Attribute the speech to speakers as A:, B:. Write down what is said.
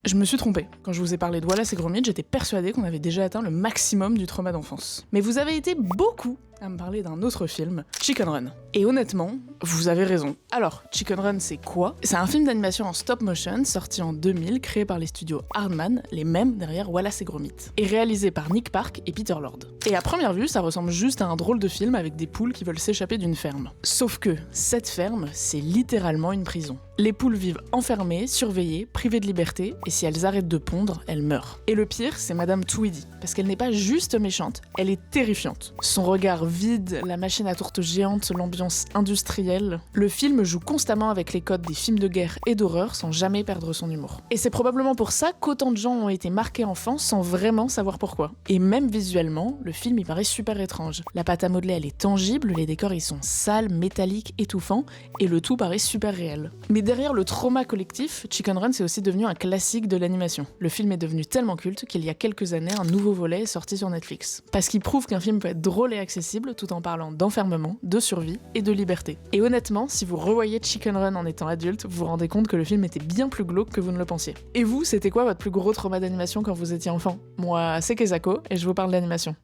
A: Je me suis trompée. Quand je vous ai parlé de Wallace et Gromit, j'étais persuadée qu'on avait déjà atteint le maximum du trauma d'enfance. Mais vous avez été beaucoup à me parler d'un autre film, Chicken Run. Et honnêtement, vous avez raison. Alors, Chicken Run, c'est quoi? C'est un film d'animation en stop motion sorti en 2000, créé par les studios Aardman, les mêmes derrière Wallace et Gromit, et réalisé par Nick Park et Peter Lord. Et à première vue, ça ressemble juste à un drôle de film avec des poules qui veulent s'échapper d'une ferme. Sauf que cette ferme, c'est littéralement une prison. Les poules vivent enfermées, surveillées, privées de liberté, et si elles arrêtent de pondre, elles meurent. Et le pire, c'est Madame Tweedy, parce qu'elle n'est pas juste méchante, elle est terrifiante. Son regard vide, la machine à tourte géante, l'ambiance industrielle. Le film joue constamment avec les codes des films de guerre et d'horreur sans jamais perdre son humour. Et c'est probablement pour ça qu'autant de gens ont été marqués enfants sans vraiment savoir pourquoi. Et même visuellement, le film il paraît super étrange. La pâte à modeler elle est tangible, les décors ils sont sales, métalliques, étouffants, et le tout paraît super réel. Mais derrière le trauma collectif, Chicken Run c'est aussi devenu un classique de l'animation. Le film est devenu tellement culte qu'il y a quelques années, un nouveau volet est sorti sur Netflix. Parce qu'il prouve qu'un film peut être drôle et accessible tout en parlant d'enfermement, de survie et de liberté. Et honnêtement, si vous revoyez Chicken Run en étant adulte, vous vous rendez compte que le film était bien plus glauque que vous ne le pensiez. Et vous, c'était quoi votre plus gros trauma d'animation quand vous étiez enfant? Moi, c'est Kezako et je vous parle d'animation.